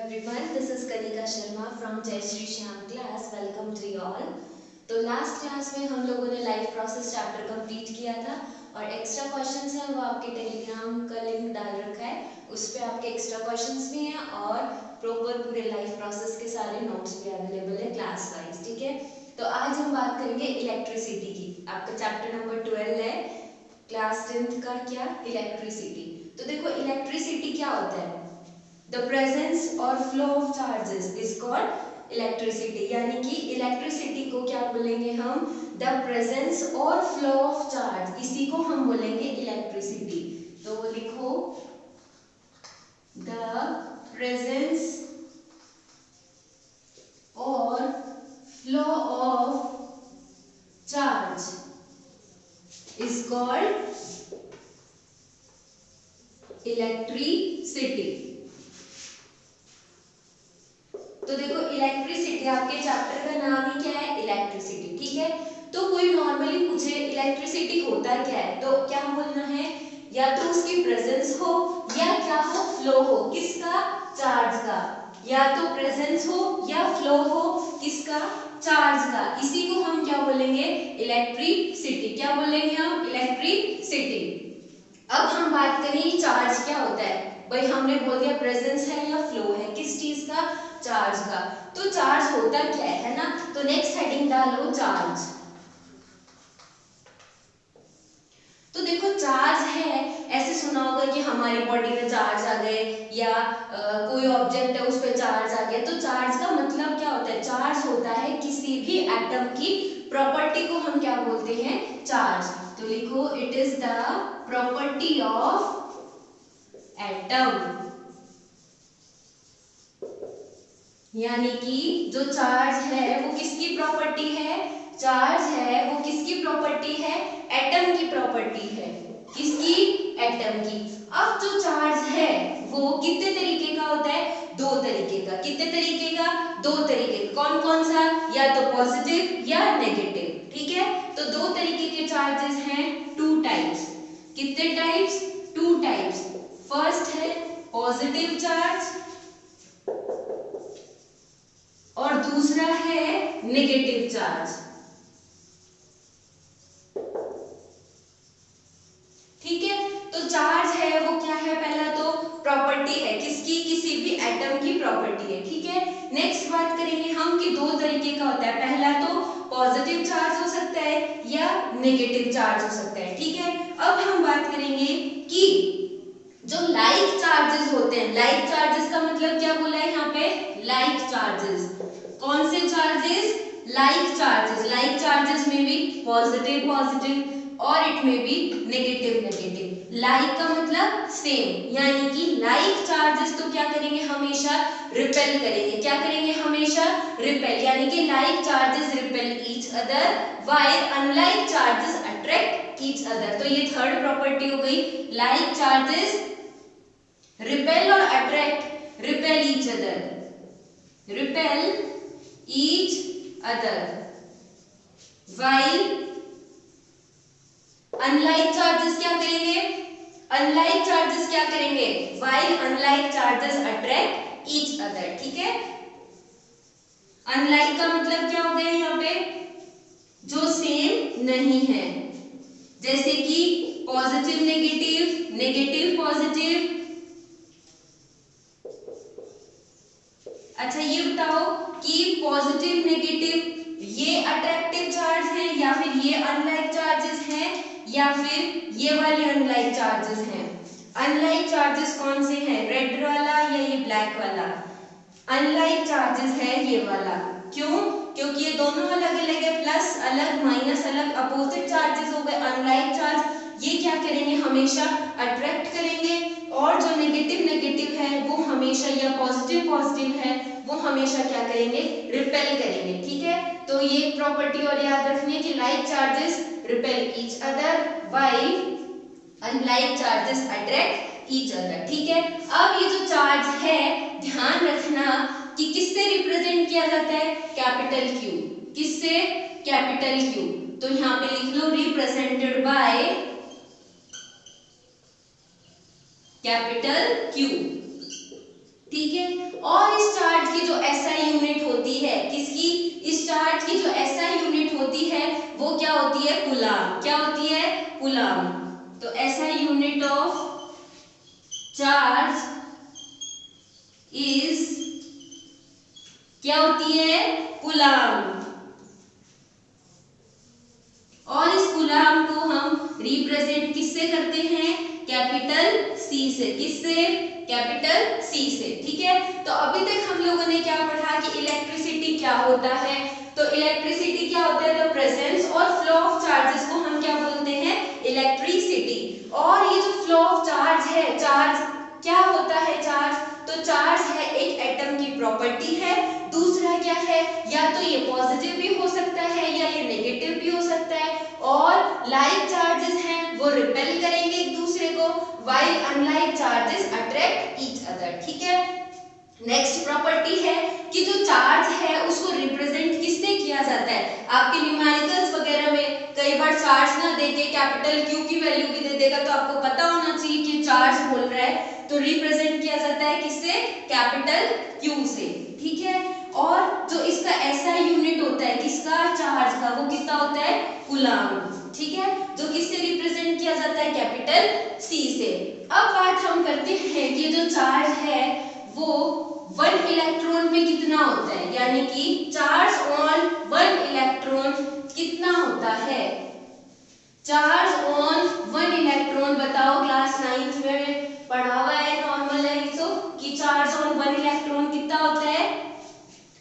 everyone, this is Kanika Sharma from Jai Shri Shyam class. Welcome to you all. तो last class में हम लोगों ने life process chapter complete किया था और एक्स्ट्रा क्वेश्चंस हैं वो आपके टेलीग्राम का लिंक डाल रखा है, उस पर आपके एक्स्ट्रा क्वेश्चंस भी हैं और प्रॉपर पूरे लाइफ प्रोसेस के सारे नोट्स भी अवेलेबल है क्लास वाइज। ठीक है, तो आज हम बात करेंगे इलेक्ट्रिसिटी की। आपका चैप्टर नंबर 12 है क्लास 10th का, क्या इलेक्ट्रिसिटी। तो देखो इलेक्ट्रिसिटी क्या होता है, द प्रेजेंस और flow of charges is called electricity. यानी कि इलेक्ट्रिसिटी को क्या बोलेंगे हम, द प्रेजेंस और फ्लो ऑफ चार्ज, इसी को हम बोलेंगे इलेक्ट्रिसिटी। तो लिखो द प्रेजेंस और flow of charge is called electricity. तो देखो इलेक्ट्रिसिटी, आपके चैप्टर का नाम ही क्या है, इलेक्ट्रिसिटी। ठीक है, तो कोई नॉर्मली पूछे इलेक्ट्रिसिटी होता क्या है, तो क्या बोलना है, या तो उसकी प्रेजेंस हो या क्या हो, फ्लो हो, किसका, चार्ज का। या तो प्रेजेंस हो या फ्लो हो, किसका, चार्ज का। इसी को हम क्या बोलेंगे, इलेक्ट्रिसिटी। क्या बोलेंगे हम, इलेक्ट्रिसिटी। अब हम बात करें चार्ज क्या होता है। भाई हमने बोल दिया प्रेजेंस है या फ्लो है, किस चीज का, चार्ज का। तो चार्ज होता क्या है ना, तो नेक्स्ट हेडिंग डालो चार्ज। तो देखो चार्ज है, ऐसे सुना होगा कि हमारी बॉडी में चार्ज आ गए या कोई ऑब्जेक्ट है उस पे चार्ज आ गया। तो चार्ज का मतलब क्या होता है, चार्ज होता है किसी भी एटम की प्रॉपर्टी को हम क्या बोलते हैं, चार्ज। तो लिखो it is the property of atom. यानी कि जो चार्ज है वो किसकी प्रॉपर्टी है, चार्ज है वो किसकी प्रॉपर्टी है, एटम की प्रॉपर्टी है। किसकी, एटम की। अब जो चार्ज है वो कितने तरीके का होता है, दो तरीके का। कितने तरीके का, दो तरीके। कौन कौन सा, या तो पॉजिटिव या नेगेटिव। ठीक है, तो दो तरीके के चार्जेस हैं, टू टाइप्स। कितने टाइप्स, टू टाइप्स। फर्स्ट है पॉजिटिव चार्ज और दूसरा है नेगेटिव चार्ज। ठीक है, तो चार्ज है वो क्या है, पहला तो प्रॉपर्टी है, किसकी, किसी भी एटम की प्रॉपर्टी है। ठीक है, नेक्स्ट बात करेंगे हम कि दो तरीके का होता है, पहला तो पॉजिटिव चार्ज हो सकता है या नेगेटिव चार्ज हो सकता है। ठीक है, अब हम बात करेंगे कि जो लाइक चार्जेस होते हैं, लाइक चार्जेस का मतलब क्या बोला है यहाँ पे, लाइक चार्जेस। कौन से charges, like charges. Like charges में भी पॉजिटिव पॉजिटिव और इट में भी नेगेटिव नेगेटिव। लाइक का मतलब सेम, यानी कि लाइक चार्जेस तो क्या करेंगे, हमेशा रिपेल करेंगे। क्या करेंगे, हमेशा रिपेल। यानी कि like charges repel each other while unlike charges attract each other. तो ये थर्ड प्रॉपर्टी हो गई, लाइक चार्जेस रिपेल और attract, repel each other, repel each other while unlike charges क्या करेंगे, अनलाइक चार्जेस क्या करेंगे, while unlike charges attract each other. ठीक है, अनलाइक का मतलब क्या हो गया यहाँ पे, जो सेम नहीं है, जैसे कि पॉजिटिव नेगेटिव, नेगेटिव पॉजिटिव। अच्छा ये बताओ कि पॉजिटिव नेगेटिव ये अट्रैक्टिव चार्ज है या फिर ये अनलाइक चार्जेस हैं या फिर ये वाले अनलाइक चार्जेस हैं। अनलाइक चार्जेस कौन से हैं, रेड वाला या ये ब्लैक वाला। अनलाइक चार्जेस है ये वाला। क्यों, क्योंकि ये दोनों अलग अलग है, प्लस अलग माइनस अलग, अपोजिट चार्जेस हो गए। अनलाइक चार्ज ये क्या करेंगे, हमेशा अट्रैक्ट करेंगे, और जो नेगेटिव नेगेटिव है वो हमेशा, या पॉजिटिव पॉजिटिव है वो हमेशा क्या करेंगे, रिपेल करेंगे। ठीक है, तो ये प्रॉपर्टी और याद रखनी है कि like charges repel each other while unlike charges attract each other. ठीक है, अब ये जो चार्ज है ध्यान रखना कि किससे रिप्रेजेंट किया जाता है, कैपिटल क्यू। किससे, कैपिटल क्यू। तो यहाँ पे लिख लो रिप्रेजेंटेड बाय कैपिटल क्यू। ठीक है। और इस चार्ज की जो एसआई यूनिट होती है, किसकी, इस चार्ज की जो एसआई यूनिट होती है वो क्या होती है, कूलाम। क्या होती है, कूलाम। तो SI unit of charge is क्या होती है, कूलाम। और इस कूलाम को हम रिप्रेजेंट किससे करते हैं, कैपिटल सी से। किससे, कैपिटल सी से। ठीक है। तो अभी तक हम लोगों ने क्या पढ़ा कि इलेक्ट्रिसिटी क्या होता है। तो इलेक्ट्रिसिटी क्या होता है, द प्रेजेंस और फ्लो ऑफ चार्जेस को हम क्या बोलते हैं, इलेक्ट्रिसिटी। और ये जो फ्लो ऑफ चार्ज है, चार्ज क्या होता है, चार्ज, तो चार्ज है एक एटम की प्रॉपर्टी है। दूसरा क्या है, या तो ये पॉजिटिव भी हो सकता है या ये नेगेटिव भी हो सकता है। और लाइक चार्जेस हैं वो रिपेल करेंगे एक दूसरे को, while unlike charges attract each other. ठीक है। नेक्स्ट प्रॉपर्टी है कि जो चार्ज है उसको रिप्रेजेंट किससे किया जाता है। आपके न्यूमेरिकल्स वगैरह में कई बार चार्ज ना देके कैपिटल क्यू की वैल्यू भी दे देगा, तो आपको पता होना चाहिए कि चार्ज बोल रहा है, तो रिप्रेजेंट किया जाता है किससे, कैपिटल क्यू से। ठीक है। और जो इसका एसआई यूनिट होता है किसका, चार्ज का, वो किसका होता है, कूलाम। ठीक है। जो किससे रिप्रेजेंट किया जाता है, कैपिटल सी से। अब बात हम करते हैं कि जो चार्ज है वो 1 इलेक्ट्रॉन में कितना होता है, यानी कि चार्ज ऑन 1 इलेक्ट्रॉन कितना होता है। चार्ज ऑन 1 इलेक्ट्रॉन बताओ, क्लास 9th में पढ़ा हुआ है, नॉर्मल है तो, कि चार्ज ऑन 1 इलेक्ट्रॉन कितना होता है।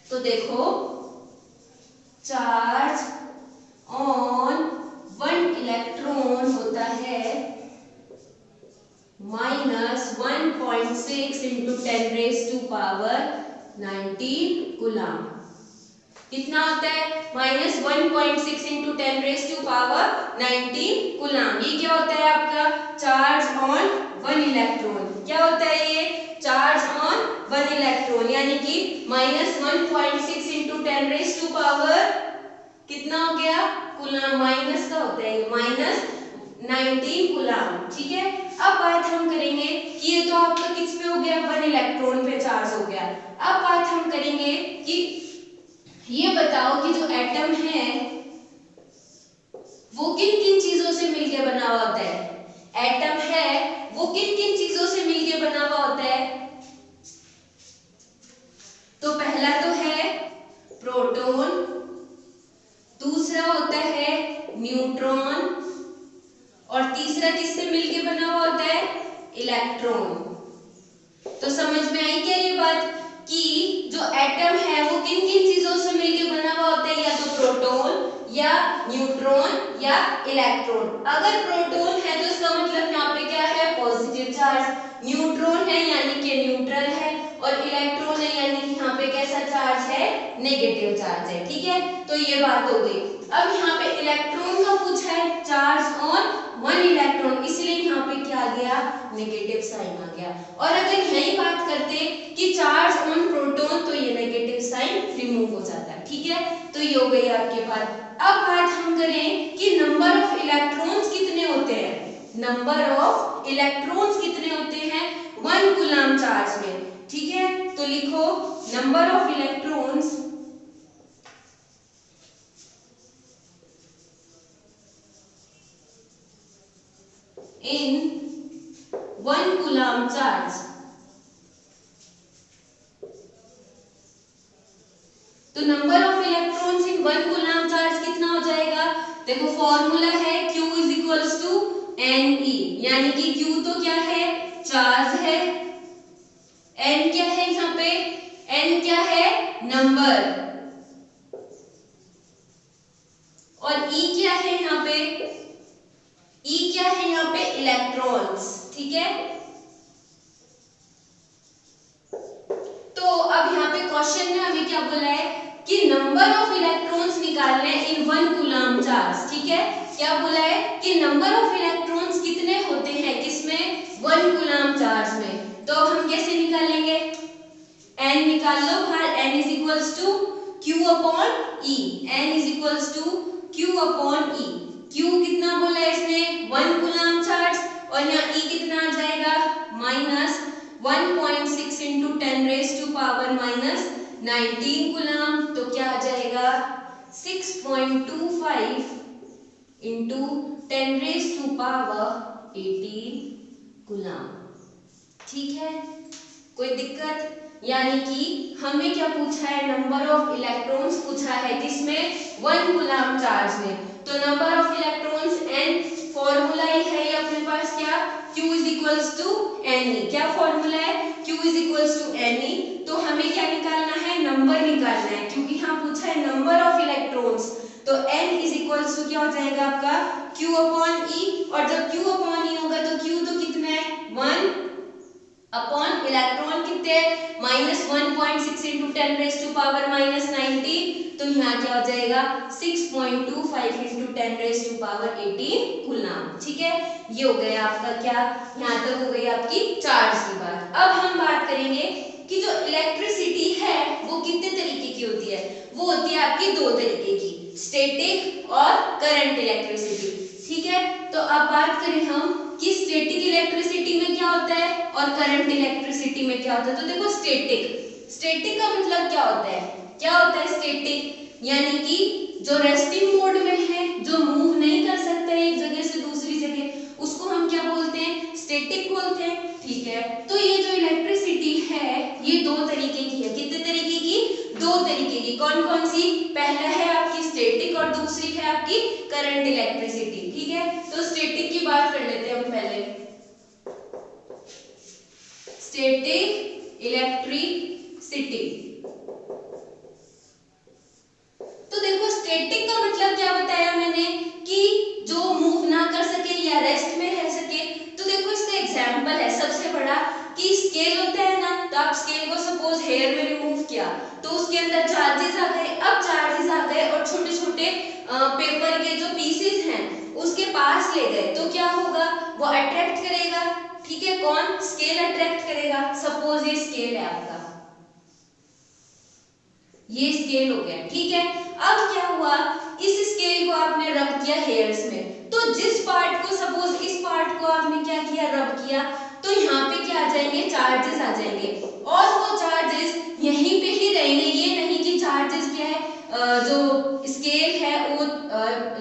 तो देखो, चार्ज ऑन 1 इलेक्ट्रॉन होता है -1.6 into 10⁻⁻19 कूलाम। कितना होता है, -1.6 into 10⁻⁻19 कूलाम। ये क्या होता है आपका, चार्ज ऑन 1 इलेक्ट्रॉन। क्या होता है ये, चार्ज ऑन 1 इलेक्ट्रॉन, यानी कि -1.6 into 10⁻⁻ कितना हो गया, कूलाम। माइनस का होता है -19 कूलाम। ठीक है। अब बात हम करेंगे कि ये तो आपका किस पे हो गया, 1 इलेक्ट्रॉन पे चार्ज हो गया। अब बात हम करेंगे कि ये बताओ कि जो एटम है वो किन किन चीजों से मिलकर बना हुआ होता है। एटम है वो किन किन चीजों से मिलकर बना हुआ होता है। तो पहला तो है प्रोटॉन, दूसरा होता है न्यूट्रॉन, और तीसरा किससे मिलके बना हुआ होता है, इलेक्ट्रॉन। तो समझ में आई क्या ये बात कि जो एटम है वो किन किन चीजों से मिलके बना हुआ होता है, या तो प्रोटॉन या न्यूट्रॉन या इलेक्ट्रॉन। अगर प्रोटॉन है तो इसका मतलब यहाँ पे क्या है, पॉजिटिव चार्ज। न्यूट्रॉन है यानी कि न्यूट्रल है, और इलेक्ट्रॉन है यानी कि यहाँ पे कैसा चार्ज है, नेगेटिव चार्ज है। ठीक है। तो ये बात हो गई। अब यहाँ पे इलेक्ट्रॉन का पूछा है, चार्ज ऑन 1 इलेक्ट्रॉन, इसलिए यहाँ पे क्या आ गया, नेगेटिव साइन आ गया। और अगर यही बात करते कि चार्ज ऑन प्रोटॉन, तो ये नेगेटिव साइन रिमूव हो जाता है। ठीक है। तो ये हो गई आपके पास। अब बात हम करें कि नंबर ऑफ इलेक्ट्रॉन्स कितने होते हैं। नंबर ऑफ इलेक्ट्रॉन्स कितने होते हैं 1 कूलाम चार्ज में। ठीक है। तो लिखो number of electrons in 1 coulomb charge. तो number of electrons in 1 coulomb charge कितना हो जाएगा, देखो फॉर्मूला है Q is equals to Ne, यानी कि Q तो क्या है, चार्ज है, N क्या है यहाँ पे, N क्या है, नंबर, और E क्या है यहाँ पे, E क्या है यहाँ पे, इलेक्ट्रॉन्स। ठीक है। तो अब यहाँ पे क्वेश्चन में हमें क्या बोला है कि नंबर ऑफ इलेक्ट्रॉन्स निकालने इन 1 कूलाम चार्ज। ठीक है। क्या बोला है कि नंबर ऑफ इलेक्ट्रॉन्स कितने होते हैं किसमें, 1 कूलाम चार्ज में। तो हम कैसे निकालेंगे, n निकाल लो बाहर, n is equals to q upon e, n is equals to q upon e। q कितना बोला है इसने, 1 कूलाम चार्ज, और यहाँ e कितना आ जाएगा, 1.6 इंटू 10⁻⁻19 कूलम, तो क्या आ जाएगा 6.25 इंटू 10⁻18 कूलम। ठीक है, कोई दिक्कत? यानी कि हमें क्या पूछा है, नंबर ऑफ इलेक्ट्रॉन्स पूछा है किसमें, 1 कूलम चार्ज में। तो number of electrons n, formula ही है अपने पास क्या, Q is equals to Ne। क्या फॉर्मूला है, Q is equals to Ne। तो हमें क्या निकालना है, नंबर निकालना है, क्योंकि यहाँ पूछा है नंबर ऑफ इलेक्ट्रॉन्स। तो n इज इक्वल्स टू क्या हो जाएगा आपका Q अपॉन E, और जब Q अपॉन E होगा तो Q तो कितना है 1 अपॉन इलेक्ट्रॉन कितने, -1.6 इंटू 10⁻⁻19, तो यहाँ क्या हो जाएगा 6.25 इंटू 10⁻18 कूलम। ठीक है, ये हो गया आपका क्या, यहाँ तक हो गई आपकी चार्ज की बात। अब हम बात करेंगे कि जो इलेक्ट्रिसिटी है वो कितने तरीके की होती है, वो होती है आपकी दो तरीके की, स्टैटिक और करंट इलेक्ट्रिसिटी। ठीक है, तो अब बात करें हम कि स्टैटिक इलेक्ट्रिसिटी में क्या होता है और करंट इलेक्ट्रिसिटी में क्या होता है। तो देखो स्टैटिक का मतलब क्या होता है, स्टैटिक यानी कि जो रेस्टिंग मोड में है, जो मूव नहीं कर सकता है एक जगह से दूसरी जगह, उसको हम क्या बोलते हैं, स्टैटिक बोलते हैं। ठीक है, तो ये जो इलेक्ट्रिसिटी है ये दो तरीके की है, कितने तरीके की, दो तरीके की। कौन कौन सी, पहला है आपकी स्टैटिक और दूसरी है आपकी करंट इलेक्ट्रिसिटी। ठीक है, तो स्टैटिक की बात कर लेते हैं हम पहले, स्टैटिक इलेक्ट्रिसिटी। तो देखो स्टैटिक का मतलब क्या बताया मैंने कि जो मूव ना कर सके या रेस्ट में रह सके। तो देखो इसका एग्जांपल है सबसे बड़ा कि स्केल होता है ना, तो आप स्केल को सपोज हेयर में रिमूव किया तो उसके अंदर चार्जेस आ गए। अब चार्जेस आ गए और छोटे छोटे पेपर के जो पीसेस हैं उसके पास ले गए, तो क्या होगा, वो अट्रैक्ट करेगा। ठीक है, कौन, स्केल अट्रैक्ट करेगा। सपोज ये स्केल है आपका, ये स्केल हो गया। ठीक है, अब क्या हुआ, इस स्केल को आपने रब किया हेयर्स में, तो जिस पार्ट को, सपोज इस पार्ट को आपने क्या किया, रब किया, तो यहाँ पे क्या आ जाएंगे, चार्जेस आ जाएंगे, और वो चार्जेस यहीं पे ही रहेंगे। ये नहीं कि चार्जेस क्या है, जो स्केल है वो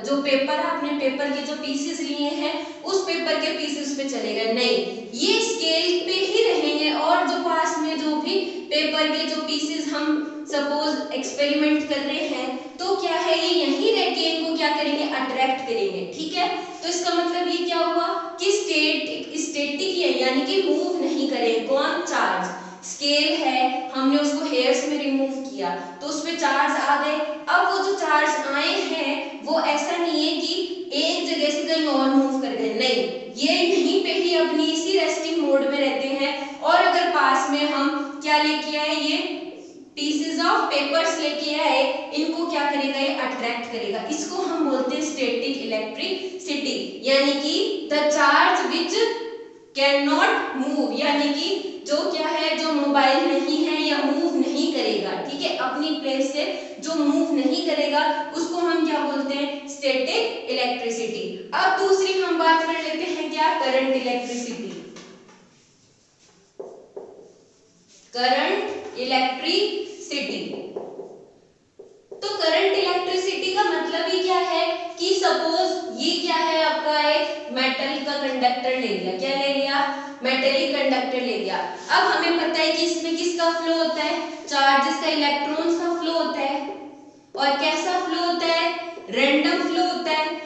जो पेपर आपने पेपर के जो पीसेस लिए हैं उस पेपर के पीसेस पे चलेगा, नहीं, ये स्केल पे ही रहेंगे। और जो पास में जो भी पेपर के जो पीसेस हम सपोज एक्सपेरिमेंट कर रहे हैं, तो क्या है, ये यहीं रह के इनको क्या करेंगे, अट्रैक्ट करेंगे। ठीक है, तो इसका मतलब ये क्या हुआ कि स्टैटिक है, यानी कि मूव नहीं करें, कौन, चार्ज। स्केल है, हमने उसको हेयर्स में रिमूव किया तो उसमें चार्ज आ गए। अब वो जो चार्ज आए हैं वो ऐसा नहीं है कि एक जगह से कहीं और मूव कर गए, नहीं, ये यहीं पे ही अपनी इसी रेस्टिंग मोड में रहते हैं। और अगर पास में हम क्या लेके आए, ये पीसेस ऑफ पेपर्स लेके आए, इनको क्या करेगा, ये अट्रैक्ट करेगा। इसको हम बोलते हैं स्टैटिक इलेक्ट्रिसिटी, यानी कि the charge which can not move, यानी कि जो क्या है, जो मोबाइल नहीं है या मूव नहीं करेगा। ठीक है, अपनी प्लेस से जो मूव नहीं करेगा उसको हम क्या बोलते हैं, स्टैटिक इलेक्ट्रिसिटी। अब दूसरी हम बात कर लेते हैं क्या, करंट इलेक्ट्रिसिटी। करंट इलेक्ट्रिसिटी, तो करंट इलेक्ट्रिसिटी का मतलब ही क्या है कि सपोज ये क्या है आपका, एक मेटल का कंडक्टर ले लिया, क्या ले लिया, मेटेलिक कंडक्टर ले लिया। अब हमें पता है कि इसमें किसका फ्लो होता है, चार्जेस का, इलेक्ट्रॉन्स का फ्लो होता है। और कैसा फ्लो होता है, रैंडम फ्लो होता है।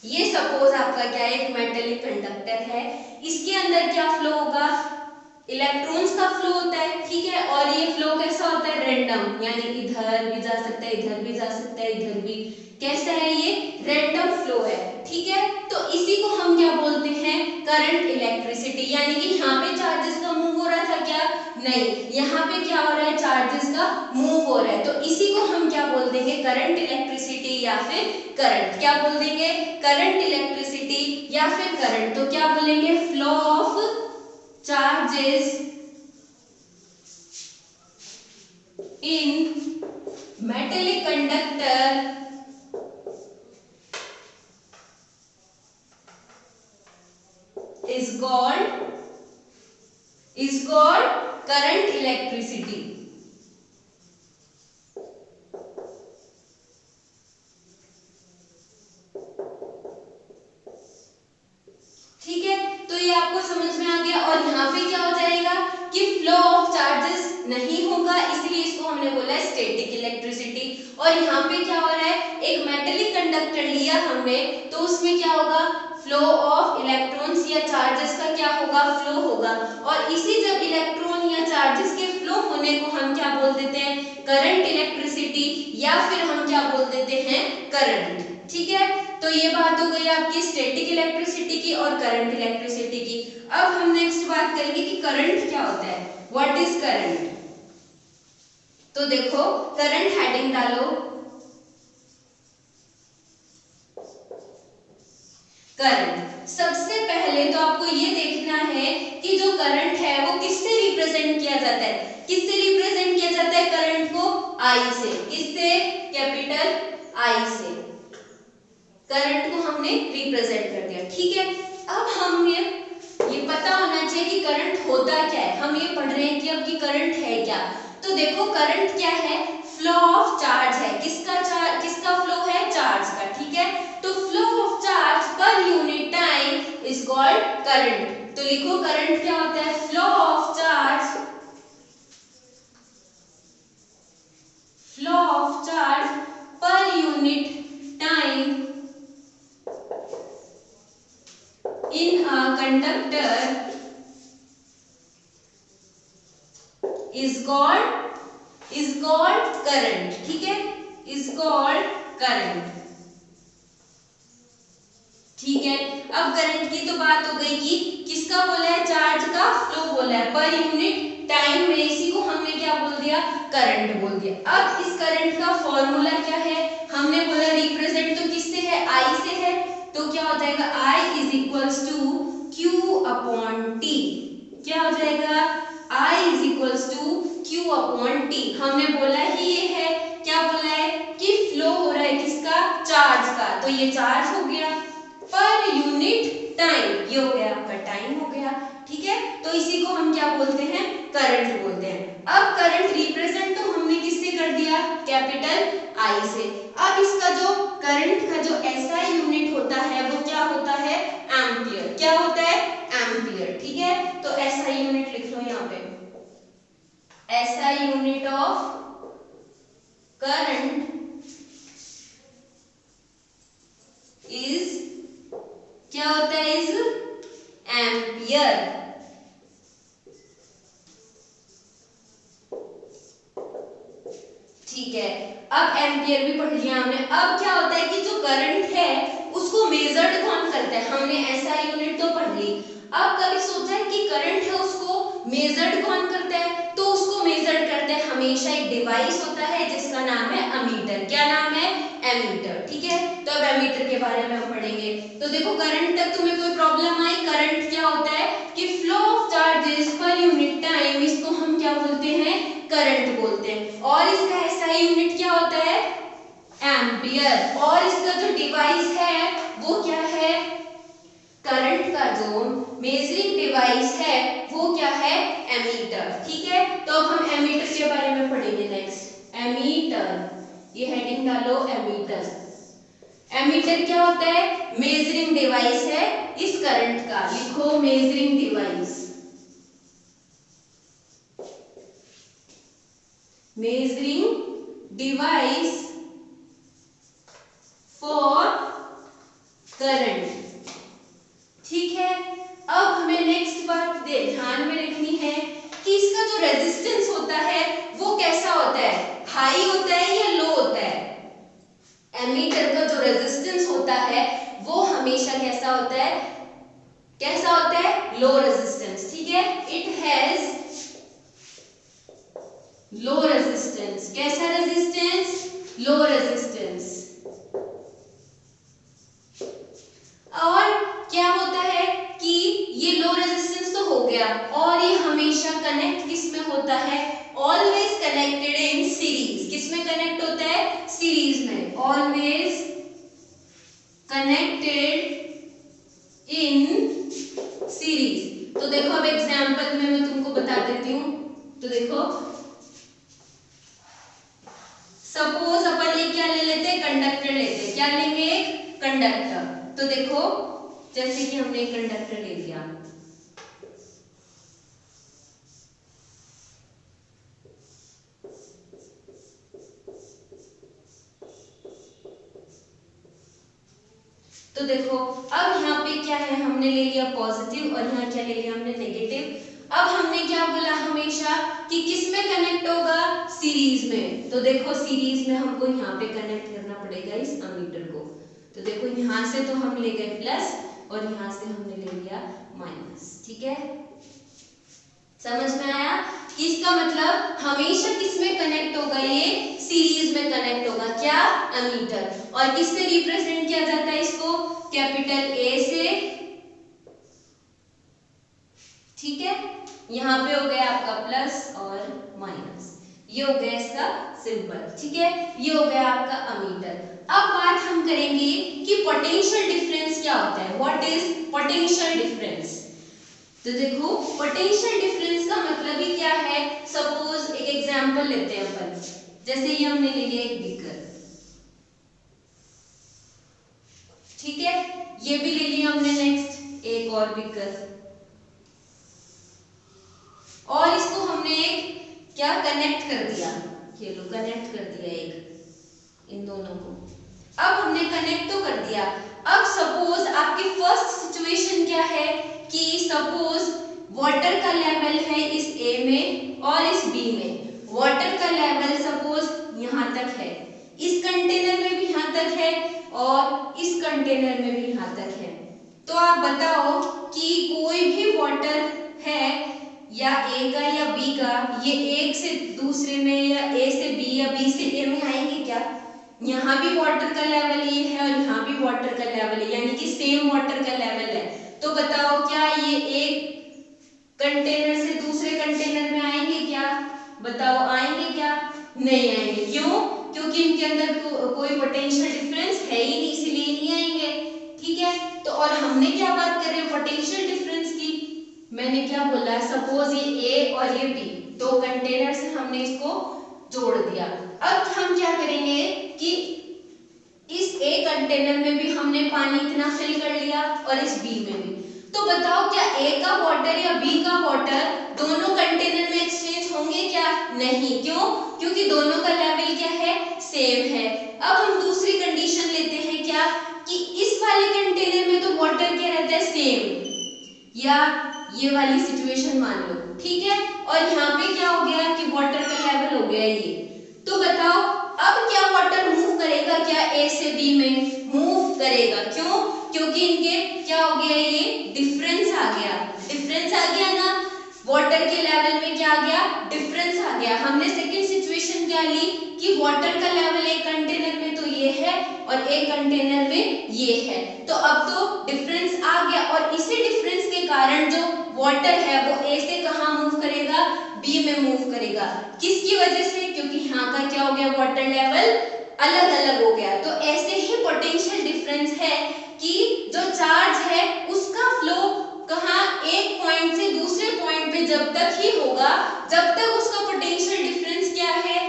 ये सपोज आपका क्या है, एक मेटेलिक कंडक्टर है, इसके अंदर क्या फ्लो होगा, इलेक्ट्रॉन्स का फ्लो होता है। ठीक है, और ये फ्लो कैसा होता है, रैंडम, यानी इधर भी जा सकता है, इधर भी जा सकता है, इधर भी, कैसा है, ये रैंडम फ्लो है। ठीक है, तो इसी को हम क्या बोलते हैं, करंट इलेक्ट्रिसिटी। यानी कि यहाँ पे चार्जेस का मूव हो रहा था क्या, नहीं, यहाँ पे क्या हो रहा है, चार्जेस का मूव हो रहा है। तो इसी को हम क्या बोल देंगे, करंट इलेक्ट्रिसिटी या फिर करंट। क्या बोल देंगे, करंट इलेक्ट्रिसिटी या फिर करंट। तो क्या बोलेंगे, flow of charges in metallic conductor is called current electricity. ठीक है, तो ये आपको समझ में आ गया। और यहाँ पे क्या हो जाएगा कि फ्लो ऑफ चार्जेस नहीं होगा, इसलिए इसको हमने बोला है स्टैटिक इलेक्ट्रिसिटी। और यहाँ पे क्या हो रहा है, एक मेटेलिक कंडक्टर लिया हमने, तो उसमें क्या होगा, फ्लो ऑफ इलेक्ट्रॉन्स या चार्जेस का क्या होगा, फ्लो होगा। और इसी जब इलेक्ट्रॉन या चार्जेस के फ्लो होने को हम क्या बोल देते हैं, करंट इलेक्ट्रिसिटी, या फिर हम क्या बोल देते हैं, करंट। ठीक है, तो ये बात हो गई आपकी स्टैटिक इलेक्ट्रिसिटी की और करंट इलेक्ट्रिसिटी की। अब हम नेक्स्ट बात करेंगे कि करंट क्या होता है, व्हाट इज करंट। तो देखो करंट हेडिंग डालो, करंट। सबसे पहले तो आपको ये देखना है कि जो करंट है वो किससे रिप्रेजेंट किया जाता है, किससे रिप्रेजेंट किया जाता है करंट को, आई से। किससे, कैपिटल आई से करंट को हमने रिप्रेजेंट कर दिया। ठीक है, अब हमें ये पता होना चाहिए कि करंट होता क्या है। हम ये पढ़ रहे हैं कि अब की करंट है क्या। तो देखो करंट क्या है, फ्लो ऑफ चार्ज है। किसका चार्ज, किसका फ्लो है, चार्ज का। ठीक है, तो flow of charge per unit time is called current. तो लिखो करंट क्या होता है, flow of charge, flow of charge per unit time in a conductor is called current। ठीक है, is called current। ठीक है, अब करंट की तो बात हो गई कि किसका बोला है, चार्ज का फ्लो बोला है पर यूनिट टाइम में, इसी को हमने क्या बोल दिया, करंट बोल दिया। अब इस करंट का फॉर्मूला क्या है, हमने बोला रिप्रेजेंट तो किससे है, आई से है। तो क्या हो जाएगा, I is equals to Q upon T। क्या हो जाएगा, I is equals to Q upon T। हमने बोला ही ये है, क्या बोला है कि फ्लो हो रहा है किसका, चार्ज का। तो ये चार्ज हो गया पर यूनिट टाइम, ये हो गया आपका टाइम हो गया। ठीक है, तो इसी को हम क्या बोलते हैं, करंट बोलते हैं। अब करंट रिप्रेजेंट तो हमने किससे कर दिया, कैपिटल आई से। अब इसका जो करंट का जो एसआई यूनिट होता है वो क्या होता है, एम्पियर। क्या होता है, एम्पियर। ठीक है, तो एसआई यूनिट लिख लो यहाँ पे, SI unit of current is, क्या होता है, इज एम्पियर। ठीक है, अब एम्पियर भी पढ़ लिया हमने। अब क्या होता है कि जो करंट है उसको मेजर्ड कौन करता है, हमने ऐसा यूनिट तो पढ़ ली। अब कभी सोचा है कि करंट है उसको मेजर्ड कौन करता है, तो उसको मेजर्ड करते हैं हमेशा एक डिवाइस होता है जिसका नाम है अमीटर। क्या नाम है, एमीटर। ठीक है, तो अब एमीटर के बारे में हम पढ़ेंगे। तो देखो करंट तक तुम्हें कोई प्रॉब्लम आई, करंट क्या होता है कि flow of charges per unit time, इसको हम क्या बोलते हैं, करंट बोलते हैं। और इसका एसआई यूनिट क्या होता है, एम्पियर। और इसका जो डिवाइस है वो क्या है, करंट का जो मेजरिंग डिवाइस है वो क्या है, एमीटर। ठीक है, तो अब हम एमीटर के बारे में पढ़ेंगे नेक्स्ट। एमीटर, ये हेडिंग डालो, एमीटर। एमीटर क्या होता है, मेजरिंग डिवाइस है इस करंट का। लिखो measuring device, measuring device for current. ठीक है, अब हमें नेक्स्ट बात ध्यान में रखनी है कि इसका जो रेजिस्टेंस होता है वो कैसा होता है, हाई होता है या लो होता है। एमीटर का जो रेजिस्टेंस होता है वो हमेशा कैसा होता है, कैसा होता है, लो रेजिस्टेंस। ठीक है, इट हैज लो रेजिस्टेंस। कैसा रेजिस्टेंस, लो रेजिस्टेंस। और क्या होता है कि ये लो रेजिस्टेंस तो हो गया, और ये हमेशा कनेक्ट किस में होता है, ऑलवेज कनेक्टेड इन सीरीज। किस में कनेक्ट होता है, सीरीज में। Always connected in series. तो देखो अब एग्जांपल में मैं तुमको बता देती हूँ। तो देखो सपोज अपन ये क्या ले लेते हैं, कंडक्टर लेते हैं, क्या लेंगे, एक कंडक्टर। तो देखो जैसे कि हमने एक कंडक्टर ले लिया, तो देखो अब यहाँ पे क्या है, हमने ले लिया पॉजिटिव और यहाँ क्या ले लिया हमने, नेगेटिव। अब हमने क्या बोला हमेशा कि किस में कनेक्ट होगा, सीरीज में। तो देखो सीरीज में हमको यहाँ पे कनेक्ट करना पड़ेगा इस अमीटर को। तो देखो यहाँ से तो हम ले गए प्लस और यहाँ से हमने ले लिया माइनस, ठीक है, समझ में आया कि इसका मतलब हमेशा किस में कनेक्ट होगा, ये सीरीज में कनेक्ट होगा, क्या, अमीटर। और किससे रिप्रेजेंट किया जाता है इसको, कैपिटल ए से, ठीक है। यहाँ पे हो गया आपका प्लस और माइनस, ये हो गया इसका सिंबल, ठीक है, ये हो गया आपका अमीटर। अब बात हम करेंगे कि पोटेंशियल डिफरेंस क्या होता है, व्हाट इज पोटेंशियल डिफरेंस। तो देखो पोटेंशियल डिफरेंस का मतलब ही क्या है, सपोज एक एग्जांपल लेते हैं अपन, जैसे ये हमने ले लिया एक बीकर, ठीक है, ये भी ले लिया हमने, नेक्स्ट एक और बीकर, और इसको हमने एक क्या कनेक्ट कर दिया, ये लो कनेक्ट कर दिया एक इन दोनों को। अब हमने कनेक्ट तो कर दिया, अब सपोज आपकी फर्स्ट सिचुएशन क्या है कि सपोज वाटर का लेवल है इस ए में और इस बी में। वाटर का लेवल सपोज यहाँ तक है, इस कंटेनर में भी यहाँ तक है और इस कंटेनर में भी यहाँ तक है। तो आप बताओ कि कोई भी वाटर है या ए का या बी का, ये एक से दूसरे में या ए से बी या बी से ए में आएंगे क्या। यहाँ भी वाटर का लेवल ये है और यहाँ भी वाटर का लेवल है, यानी कि सेम वाटर का लेवल है। तो बताओ क्या ये एक कंटेनर से दूसरे कंटेनर में आएंगे क्या, बताओ आएंगे क्या, नहीं आएंगे। क्यों, क्योंकि इनके अंदर कोई पोटेंशियल डिफरेंस है ही नहीं, इसलिए नहीं आएंगे, ठीक है। तो और हमने क्या बात कर रहे हैं, पोटेंशियल डिफरेंस की। मैंने क्या बोला, सपोज ये ए और ये बी दो कंटेनर से हमने इसको जोड़ दिया। अब हम क्या करेंगे कि इस ए कंटेनर में भी हमने पानी इतना फिल कर लिया और इस बी में भी। तो बताओ क्या ए का वाटर या बी का वाटर दोनों कंटेनर में एक्सचेंज होंगे क्या, नहीं। क्यों, क्योंकि दोनों का लेवल क्या है, सेम है। अब हम दूसरी कंडीशन लेते हैं क्या, कि इस वाले कंटेनर में तो वाटर क्या रहता है, सेम, या ये वाली सिचुएशन मान लो, ठीक है। और यहाँ पे क्या हो गया कि वाटर का लेवल हो गया ये। तो बताओ अब क्या वाटर मूव करेगा क्या, ए से बी में मूव करेगा। क्यों, क्योंकि इनके क्या हो गया, ये डिफरेंस आ गया, डिफरेंस आ गया ना, वाटर के लेवल में क्या आ गया, डिफरेंस आ गया। हमने सेकंड सिचुएशन क्या ली कि वाटर का लेवल एक कंटेनर में तो ये है और एक कंटेनर में ये है। तो अब तो डिफरेंस आ गया और इसी डिफरेंस के कारण जो वाटर है वो ए से कहां मूव करेगा, बी में मूव करेगा। किसकी वजह से, क्योंकि यहाँ का क्या हो गया, वाटर लेवल अलग अलग हो गया। तो ऐसे ही पोटेंशियल डिफरेंस है कि जो चार्ज है उसका फ्लो कहां, एक पॉइंट से दूसरे पॉइंट पे जब तक ही होगा जब तक उसका पोटेंशियल डिफरेंस क्या है,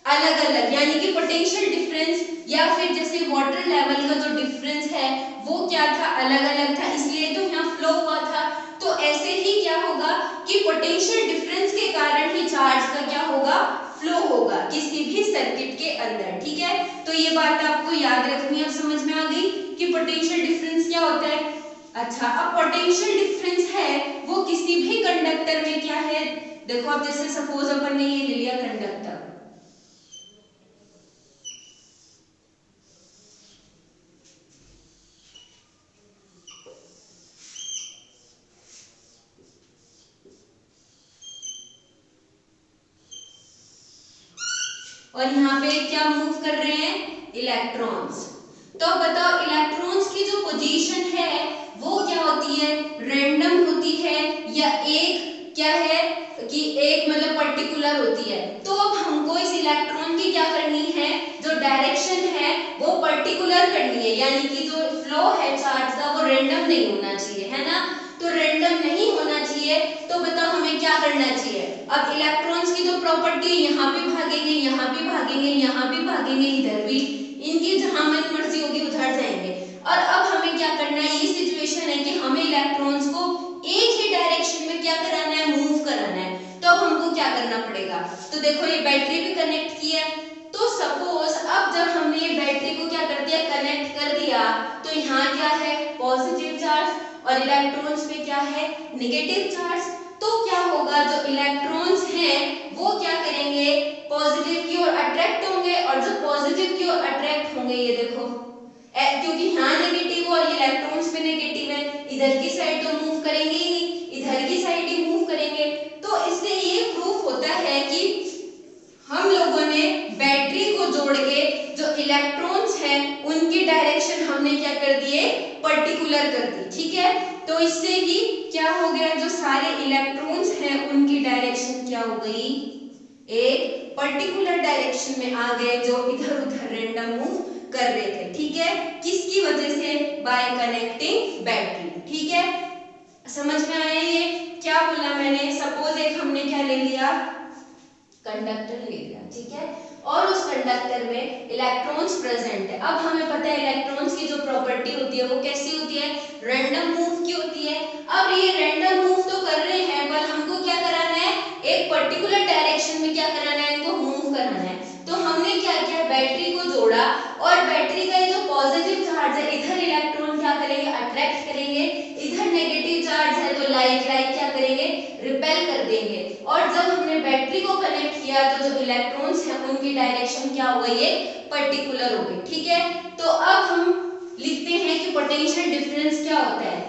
अलग अलग। यानी कि पोटेंशियल डिफरेंस या फिर जैसे वाटर लेवल का जो डिफरेंस है वो क्या था, अलग अलग था, इसलिए तो यहाँ फ्लो हुआ था। तो ऐसे ही क्या होगा कि पोटेंशियल डिफरेंस के कारण ही चार्ज का क्या होगा, फ्लो होगा किसी भी सर्किट के अंदर, ठीक है। तो ये बात आपको याद रखनी है, अब समझ में आ गई कि पोटेंशियल डिफरेंस क्या होता है। अच्छा, अब पोटेंशियल डिफरेंस है वो किसी भी कंडक्टर में क्या है, देखो अब जैसे सपोज अपन ने ये ले लिया कंडक्टर, और यहाँ पे क्या मूव कर रहे हैं, इलेक्ट्रॉन्स। तो अब बताओ इलेक्ट्रॉन्स की जो पोजीशन है वो क्या होती है, रैंडम होती है या एक क्या है कि एक मतलब पर्टिकुलर होती है। तो अब हमको इस इलेक्ट्रॉन की क्या करनी है, जो डायरेक्शन है वो पर्टिकुलर करनी है, यानी कि जो फ्लो है चार्ज का वो रैंडम नहीं होना चाहिए, है ना। तो रैंडम नहीं होना चाहिए, तो बताओ हमें क्या करना चाहिए, अब इलेक्ट्रॉन्स की तो प्रॉपर्टी है, यहाँ भी भागेंगे, यहाँ भी भागेंगे, यहाँ भी भागेंगे, इधर भी, इनकी जहां मन मर्जी होगी उधर जाएंगे। और अब हमें क्या करना है, ये सिचुएशन है कि हमें इलेक्ट्रॉन्स को एक ही डायरेक्शन में क्या कराना है, मूव कराना है। तो अब हमको क्या करना पड़ेगा, तो देखो ये बैटरी भी कनेक्ट की है, तो सपोज अब जब हमने ये बैटरी को क्या कर दिया, कनेक्ट कर दिया, तो यहाँ क्या है, पॉजिटिव चार्ज, और इलेक्ट्रॉन्स पे क्या है, नेगेटिव चार्ज। तो क्या होगा, जो इलेक्ट्रॉन्स हैं वो क्या करेंगे, पॉजिटिव की ओर अट्रैक्ट होंगे, और जो पॉजिटिव की ओर अट्रैक्ट होंगे, ये देखो क्योंकि यहाँ नेगेटिव और इलेक्ट्रॉन्स पे नेगेटिव है, इधर की साइड तो मूव करेंगे ही नहीं, इधर की साइड ही मूव करेंगे। तो इससे ये प्रूफ होता है कि हम लोगों ने बैटरी को जोड़ के जो इलेक्ट्रॉन्स हैं उनकी डायरेक्शन हमने क्या कर दिए, पर्टिकुलर कर दी। ठीक है, तो इससे ही क्या हो गया, जो सारे इलेक्ट्रॉन्स हैं उनकी डायरेक्शन क्या हो गई, एक पर्टिकुलर डायरेक्शन में आ गए, जो इधर उधर रैंडम मूव कर रहे थे। ठीक है, किसकी वजह से, बाय कनेक्टिंग बैटरी। ठीक है, समझ में आया ये क्या बोला मैंने, सपोज एक हमने क्या ले लिया, कंडक्टर ले लिया। ठीक है, और उस कंडक्टर में इलेक्ट्रॉन्स प्रेजेंट है। अब हमें पता है इलेक्ट्रॉन्स की जो प्रॉपर्टी होती है वो कैसी होती है, रैंडम मूव की होती है। अब ये रैंडम मूव तो कर रहे हैं, पर हमको क्या कराना है, एक पर्टिकुलर डायरेक्शन में क्या कराना है, इनको मूव कराना है। तो हमने क्या किया, बैटरी को जोड़ा, और बैटरी का जो पॉजिटिव चार्ज है, इधर इलेक्ट्रॉन क्या करेंगे, अट्रैक्ट करेंगे, इधर नेगेटिव चार्ज है तो लाइक क्या करेंगे, रिपेल कर देंगे। और जब हमने बैटरी को कनेक्ट किया तो जो इलेक्ट्रॉन्स हैं उनकी डायरेक्शन क्या हो गई, ये पर्टिकुलर हो गई। ठीक है, तो अब हम लिखते हैं कि पोटेंशियल डिफरेंस क्या होता है,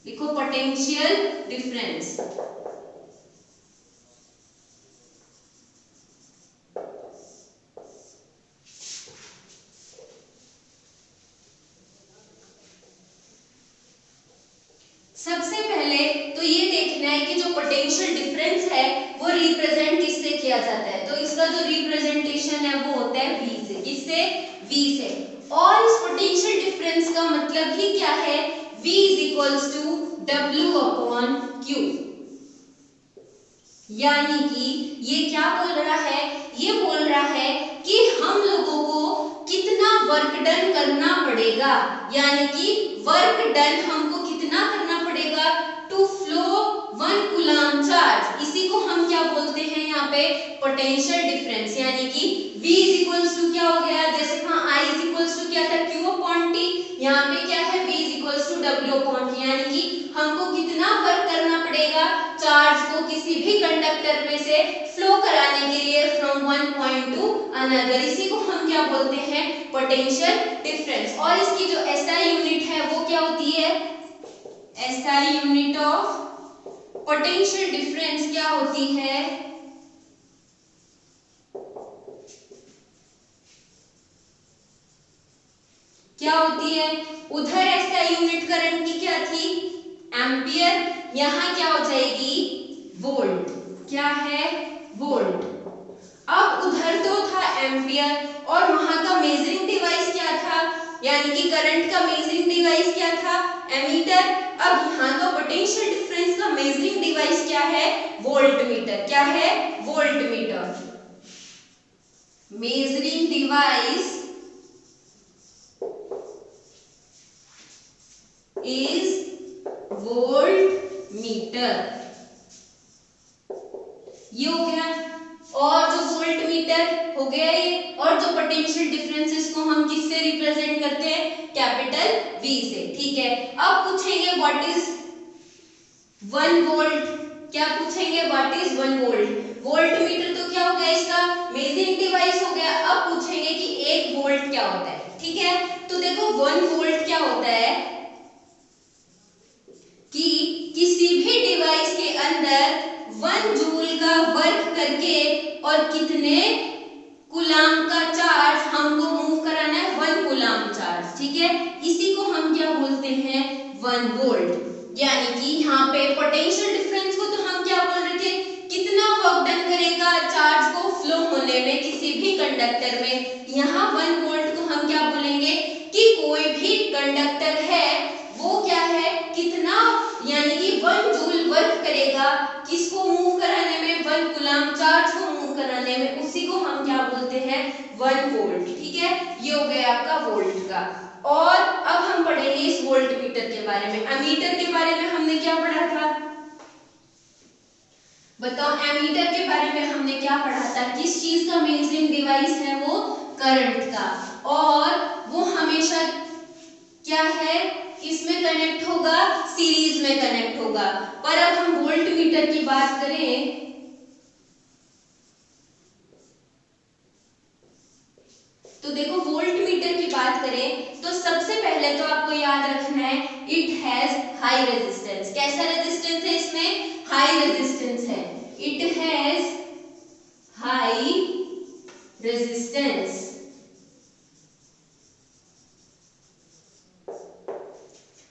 लिखो पोटेंशियल डिफरेंस। सबसे पहले तो ये देखना है कि जो पोटेंशियल डिफरेंस है वो रिप्रेजेंट किससे किया जाता है, तो इसका जो रिप्रेजेंटेशन है वो होता है V से, किससे, V से। और इस पोटेंशियल डिफरेंस का मतलब ही क्या है, V = W/Q। यानी कि ये क्या बोल रहा है, ये बोल रहा है कि हम लोगों को कितना वर्क डन करना पड़ेगा, यानी कि वर्क डन हमको कितना करना पड़ेगा, टू फ्लो 1 कूलम चार्ज। इसी को हम क्या बोलते हैं यहाँ पे, पोटेंशियल डिफरेंस। यानी कि V = क्या हो गया, जैसे वहां I = क्या था, Q/T, यहाँ पे क्या है, V = W/T। यानी कि हमको कितना वर्क करना पड़ेगा चार्ज को किसी भी कंडक्टर में से फ्लो कराने के लिए from one point two another. इसी को हम क्या बोलते हैं, पोटेंशियल डिफरेंस। और इसकी जो SI यूनिट है वो क्या होती है, SI unit of potential difference क्या होती है, क्या होती है, उधर SI यूनिट करंट की क्या थी, एम्पियर, यहां क्या हो जाएगी, वोल्ट। क्या है, वोल्ट। अब उधर तो था एम्पियर, और वहां का मेजरिंग डिवाइस क्या था, यानी कि करंट का मेजरिंग डिवाइस क्या था, एमीटर। अब यहाँ तो पोटेंशियल डिफरेंस का मेजरिंग डिवाइस क्या है, वोल्टमीटर। क्या है, voltmeter. Measuring device is voltmeter. ये हो गया, और जो वोल्टमीटर हो गया ये, और जो पोटेंशियल डिफरेंसेस को हम किससे रिप्रेजेंट करते हैं, कैपिटल V से। ठीक है, अब पूछेंगे व्हाट इज 1 वोल्ट, क्या पूछेंगे, व्हाट इज 1 वोल्ट। वोल्टमीटर तो क्या हो गया, इसका मेजरिंग डिवाइस हो गया। अब पूछेंगे कि 1 वोल्ट क्या होता है। ठीक है, तो देखो 1 वोल्ट क्या होता है कि किसी भी डिवाइस के अंदर 1 जूल का वर्क करके और कितने कूलम का चार्ज हमको मूव कराना है, 1 कूलम चार्ज। ठीक है, इसी को हम क्या बोलते हैं, 1 वोल्ट। यानी कि यहाँ पे पोटेंशियल डिफरेंस को तो हम क्या बोल रहे थे, कितना वर्क डन करेगा चार्ज को फ्लो होने में किसी भी कंडक्टर में। यहाँ 1 वोल्ट को हम क्या बोलेंगे कि कोई भी कंडक्टर है वो क्या है, कितना, यानी कि 1 जूल वर्क करेगा, किसको मूव कराने में, 1 वोल्ट, ठीक है, ये हो गया आपका वोल्ट का। और अब हम पढ़ेंगे इस वोल्ट मीटर के बारे में। एमीटर के बारे में हमने क्या पढ़ा था, बताओ, एमीटर के बारे में हमने क्या पढ़ा था, किस चीज का मेजरिंग डिवाइस है वो, करंट का, और वो हमेशा क्या है, किसमें कनेक्ट होगा, सीरीज में कनेक्ट होगा। पर अब हम वोल्ट मीटर की बात करें तो देखो, वोल्ट मीटर की बात करें तो सबसे पहले तो आपको याद रखना है इट हैज हाई रेजिस्टेंस। कैसा रेजिस्टेंस है इसमें, हाई रेजिस्टेंस है, इट हैज हाई रेजिस्टेंस।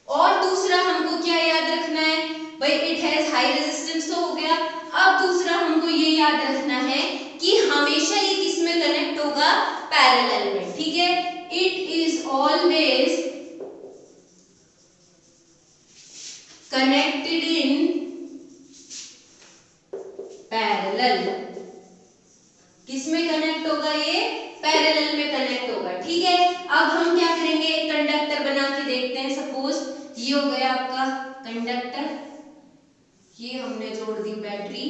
और दूसरा हमको क्या याद रखना है भाई, इट हैज हाई रेजिस्टेंस तो हो गया। अब दूसरा हमको ये याद रखना है कि हमेशा ये किस में कनेक्ट होगा, पैरेलल में, ठीक है, it is always connected in parallel. किस में कनेक्ट होगा, ये पैरेलल में कनेक्ट होगा, ठीक है। अब हम क्या करेंगे, एक कंडक्टर बना के देखते हैं। सपोज ये हो गया आपका कंडक्टर, ये हमने जोड़ दी बैटरी,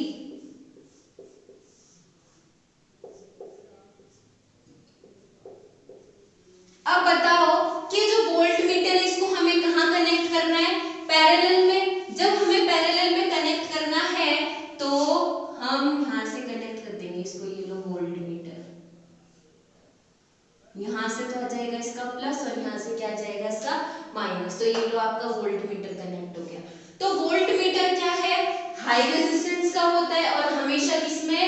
अब बताओ कि जो वोल्ट मीटर है इसको हमें कहां कनेक्ट करना है, पैरेलल में। जब हमें पैरेलल में कनेक्ट करना है तो हम यहां से कनेक्ट कर देंगे इसको, ये लो वोल्ट मीटर, यहां से तो आ जाएगा इसका प्लस और यहां से क्या आ जाएगा इसका माइनस, तो ये लो आपका वोल्ट मीटर कनेक्ट हो गया। तो वोल्ट मीटर क्या है, हाई रेजिस्टेंस का होता है और हमेशा किसमें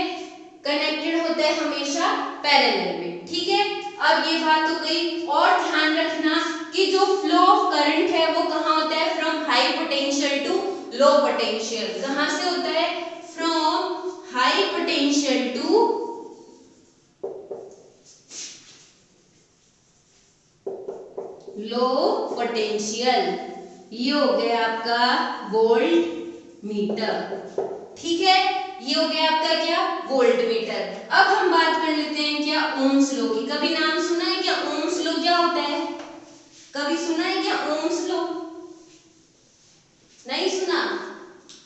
कनेक्टेड होता है, हमेशा पैरेलल में, ठीक है। अब ये बात हो गई, और ध्यान रखना कि जो फ्लो ऑफ करंट है वो कहां होता है, from high potential to low potential. कहां से होता है, from high potential to low potential. ये हो गया आपका वोल्ट मीटर, ठीक है, ये हो गया आपका क्या, वोल्ट मीटर। अब हम बात कर लेते हैं क्या, ओम्स लॉ की। कभी नाम सुना है क्या, ओम्स लॉ क्या होता है, कभी सुना है क्या ओम्स लॉ, नहीं सुना,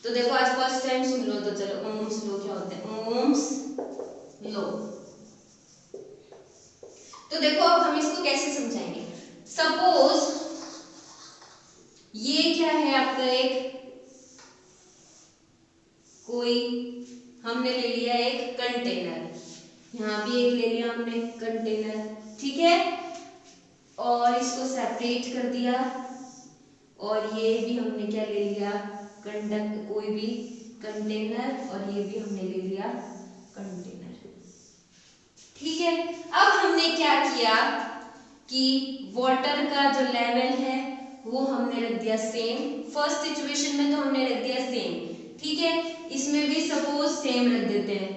तो देखो आज फर्स्ट टाइम सुन लो। तो चलो, ओम्स लॉ क्या होता है, ओम्स लॉ। तो देखो अब हम इसको कैसे समझाएंगे। सपोज ये क्या है आपका, एक कोई हमने ले लिया एक कंटेनर, यहाँ भी एक ले लिया हमने कंटेनर, ठीक है, और इसको सेपरेट कर दिया, और ये भी हमने क्या ले लिया, कोई भी कंटेनर, और ये भी हमने ले लिया कंटेनर, ठीक है। अब हमने क्या किया कि वाटर का जो लेवल है वो हमने रख दिया सेम। फर्स्ट सिचुएशन में तो हमने रख दिया सेम, ठीक है, इसमें भी सपोज सेम रख देते हैं।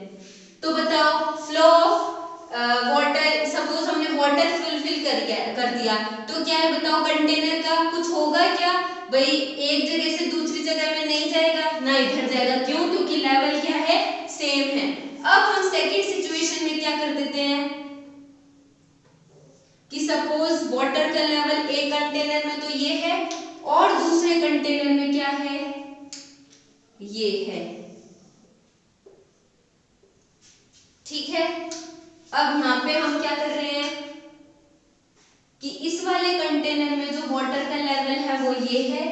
तो बताओ, फ्लो ऑफ वाटर, सपोज हमने वाटर फिल कर दिया, तो क्या है बताओ, कंटेनर का कुछ होगा क्या भाई, एक जगह से दूसरी जगह में नहीं जाएगा ना, इधर जाएगा, क्यों, क्योंकि लेवल क्या है, सेम है। अब हम सेकंड सिचुएशन में क्या कर देते हैं कि सपोज वाटर का लेवल एक कंटेनर में तो ये है, और दूसरे कंटेनर में क्या है, ये है, ठीक है। अब यहाँ पे हम क्या कर रहे हैं कि इस वाले कंटेनर में जो वाटर का लेवल है वो ये है,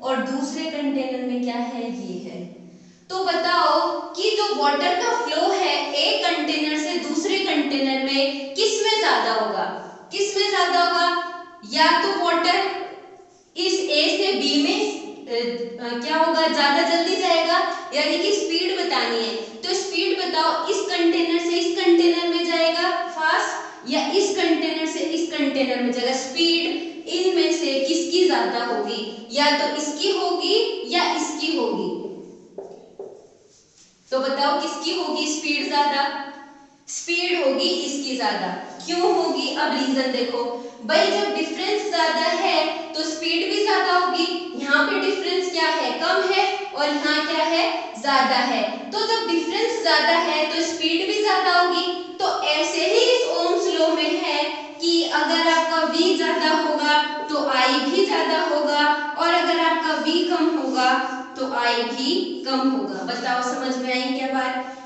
और दूसरे कंटेनर में क्या है, ये है। तो बताओ कि जो वाटर का फ्लो है एक कंटेनर से दूसरे कंटेनर में किस में ज्यादा होगा, किस में ज्यादा होगा, या तो वाटर इस ए से बी में क्या होगा, ज्यादा जल्दी जाएगा, यानी कि स्पीड बतानी है, तो स्पीड बताओ, इस कंटेनर से इस कंटेनर में जाएगा फास्ट, या इस कंटेनर से इस कंटेनर में जाएगा, स्पीड इनमें से किसकी ज्यादा होगी, या तो इसकी होगी या इसकी होगी। तो बताओ किसकी होगी स्पीड ज्यादा, स्पीड होगी इसकी ज्यादा। क्यों होगी, अब रीजन देखो भाई, जब डिफरेंस ज्यादा है तो स्पीड भी ज्यादा होगी। यहाँ पे डिफरेंस क्या है, कम है, और यहाँ क्या है, ज्यादा है। तो जब डिफरेंस ज्यादा है तो स्पीड भी ज्यादा होगी। तो ऐसे ही इस ओम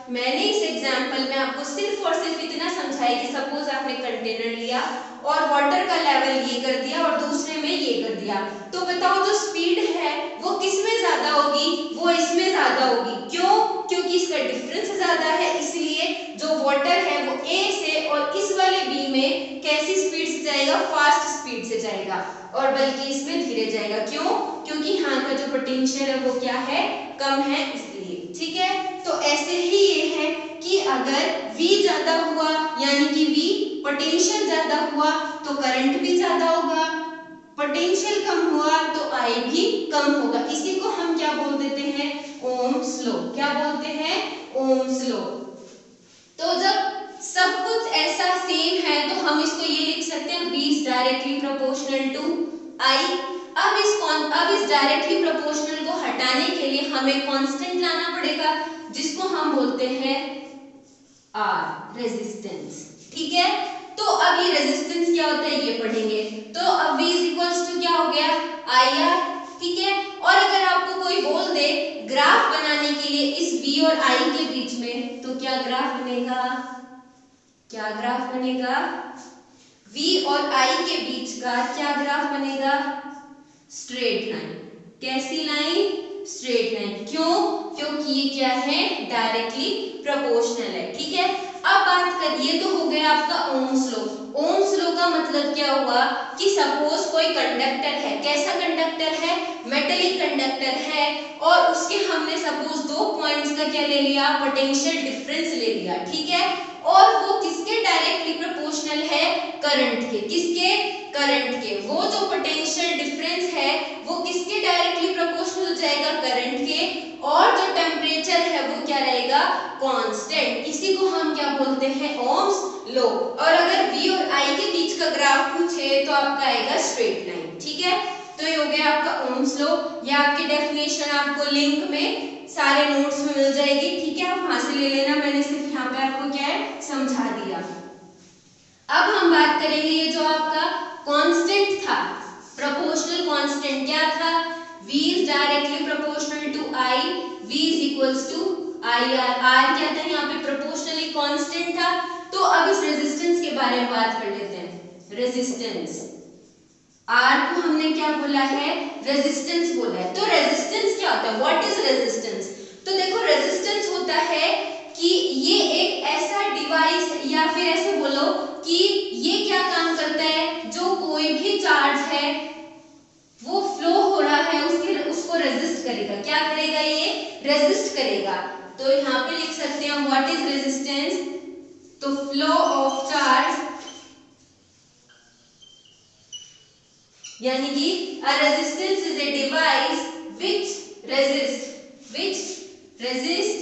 मैंने इस एग्जाम्पल में आपको सिर्फ और सिर्फ इतना समझाया कि सपोज आपने कंटेनर लिया और वाटर का लेवल ये कर दिया और दूसरे में ये कर दिया, तो बताओ जो स्पीड है वो किस में ज्यादा होगी? वो इसमें ज्यादा होगी। क्यों? क्योंकि इसका डिफरेंस ज्यादा है, इसलिए जो वाटर है वो ए से और इस वाले बी में कैसी स्पीड से जाएगा? फास्ट स्पीड से जाएगा, और बल्कि इसमें धीरे जाएगा। क्यों? क्योंकि यहाँ का जो पोटेंशियल है वो क्या है? कम है, इसलिए। ठीक है, तो ऐसे ही ये है कि अगर V ज्यादा हुआ यानी कि V पोटेंशियल ज्यादा हुआ तो करंट भी ज्यादा होगा, पोटेंशियल कम हुआ तो I भी कम होगा। इसी को हम क्या बोल देते हैं? Ohm's law. क्या बोलते हैं? Ohm's law. तो जब सब कुछ ऐसा सेम है तो हम इसको ये लिख सकते हैं V is directly proportional to I। अब इस डायरेक्टली प्रोपोर्शनल को हटाने के लिए हमें कांस्टेंट लाना पड़ेगा जिसको हम बोलते हैं R, रेजिस्टेंस। ठीक है, तो अब ये रेजिस्टेंस क्या होता है ये पढ़ेंगे। तो अब V = क्या हो गया? IR। ठीक है, और अगर आपको कोई बोल दे ग्राफ बनाने के लिए इस V और I के बीच में, तो क्या ग्राफ बनेगा? क्या ग्राफ बनेगा? V और I के बीच का क्या ग्राफ बनेगा? Straight line. कैसी लाइन? Straight line. क्यों? क्योंकि ये क्या है? डायरेक्टली प्रोपोर्शनल है। ठीक है, अब बात करिए, तो हो गया आपका ओम्स लॉ। ओम्स लॉ का मतलब क्या हुआ कि सपोज कोई कंडक्टर है, कैसा कंडक्टर है? मेटेलिक कंडक्टर है, और उसके हमने सपोज दो पॉइंट्स का क्या ले लिया? पोटेंशियल डिफरेंस ले लिया। ठीक है, और वो किसके डायरेक्टली प्रोपोर्शनल है? करंट के। किसके? करंट के। वो जो पोटेंशियल डिफरेंस है वो किसके डायरेक्टली प्रोपोर्शनल हो जाएगा? करंट के। और जो टेम्परेचर है वो क्या रहेगा? कांस्टेंट। इसी को हम क्या बोलते हैं? Ohm's law. और अगर V और I के बीच का ग्राफ पूछे तो आपका आएगा स्ट्रेट लाइन। ठीक है, तो ये हो गया आपका ओम्स लॉ। या आपकी डेफिनेशन आपको लिंक में सारे नोट्स में मिल जाएगी। ठीक है, आप वहां से ले लेना, मैंने सिर्फ यहाँ पे आपको क्या है समझा दिया। अब हम बात करेंगे ये जो आपका कांस्टेंट था, प्रोपोर्शनल कांस्टेंट क्या था? V is directly proportional to I, V is equals to IR। R क्या था? यहाँ पे प्रोपोर्शनली कांस्टेंट था। तो अब इस रेजिस्टेंस के बारे में बात कर लेते हैं। रेजिस्टेंस, R को हमने क्या बोला है? रेजिस्टेंस बोला है। तो रेजिस्टेंस क्या होता है? What is resistance? तो देखो, रेजिस्टेंस होता है कि ये एक ऐसा डिवाइस, या फिर ऐसे बोलो कि ये क्या काम करता है? जो कोई भी चार्ज है वो फ्लो हो रहा है उसको रेजिस्ट करेगा। क्या करेगा? ये रेजिस्ट करेगा। तो यहाँ पे लिख सकते हैं व्हाट इज रेजिस्टेंस? तो फ्लो ऑफ चार्ज, यानी कि a resistance is a device which resist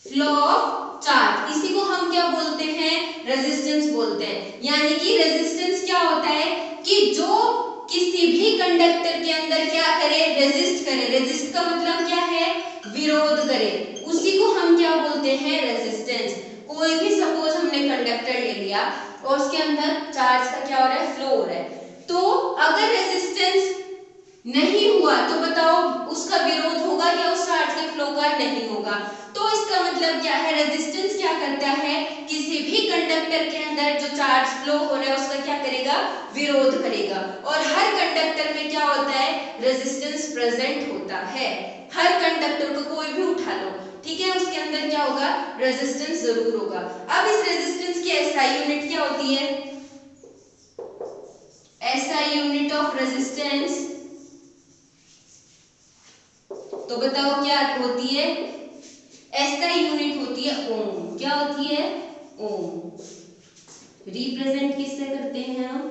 flow of charge। इसी को हम क्या बोलते हैं? रेजिस्टेंस बोलते हैं। यानी कि रेजिस्टेंस क्या होता है कि जो किसी भी कंडक्टर के अंदर क्या करे? रेजिस्ट करे। रेजिस्ट का मतलब क्या है? विरोध करे। उसी को हम क्या बोलते हैं? रेजिस्टेंस। कोई भी सपोज हमने कंडक्टर ले लिया और उसके अंदर चार्ज का क्या हो रहा है? फ्लो हो रहा है। तो अगर रेजिस्टेंस नहीं हुआ तो बताओ उसका विरोध होगा या उस चार्ज के फ्लो का? नहीं होगा। तो इसका मतलब क्या है? रेजिस्टेंस क्या करता है? किसी भी कंडक्टर के अंदर जो चार्ज फ्लो हो रहा है उसका क्या करेगा? विरोध करेगा। और हर कंडक्टर में क्या होता है? रेजिस्टेंस प्रेजेंट होता है। हर कंडक्टर को कोई भी उठा लो, ठीक है, उसके अंदर क्या होगा? रेजिस्टेंस जरूर होगा। अब इस रेजिस्टेंस की एसआई यूनिट क्या होती है? एसआई यूनिट ऑफ रेजिस्टेंस, तो बताओ क्या होती है? एसआई यूनिट होती है ओम। क्या होती है? ओम। रिप्रेजेंट किससे करते हैं हम?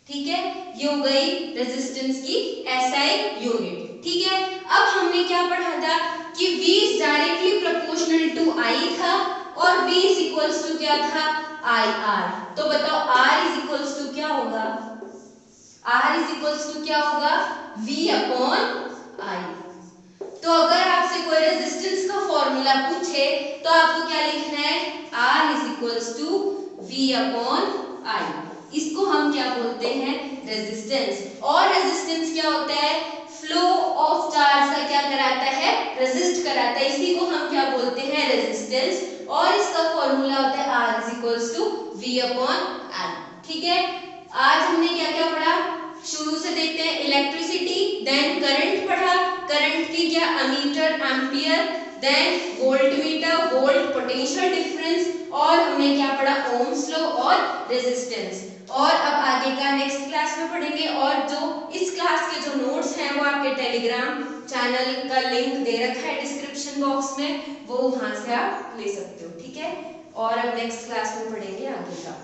ठीक है, ये हो गई रेजिस्टेंस की एसआई यूनिट। ठीक है, अब हमने क्या पढ़ा था कि V is directly proportional to I था और V is equals to क्या था? IR। तो बताओ R is equals to क्या होगा? R is equals to क्या होगा? V upon I। तो अगर आपसे कोई रेजिस्टेंस का फॉर्मूला पूछे तो आपको क्या लिखना है? R is equals to V upon I। इसको हम क्या बोलते हैं? रेजिस्टेंस। और रेजिस्टेंस क्या होता है? फ्लो ऑफ चार्ज का क्या कराता है? कराता है, इसी को हम क्या बोलते हैं, रेजिस्टेंस, और इसका फॉर्मूला होता है R=V/L। ठीक है, आज हमने क्या क्या पढ़ा, शुरू से देखते हैं, इलेक्ट्रिसिटी, देन करंट पढ़ा, करंट की क्या, ammeter, ampere, then voltmeter, volt, potential difference, और हमने क्या पढ़ा, ओम्स लॉ और रेजिस्टेंस। और अब आगे का नेक्स्ट क्लास में पढ़ेंगे, और जो इस क्लास के जो नोट्स हैं वो आपके टेलीग्राम चैनल का लिंक दे रखा है डिस्क्रिप्शन बॉक्स में, वो वहां से आप ले सकते हो। ठीक है, और अब नेक्स्ट क्लास में पढ़ेंगे आगे का।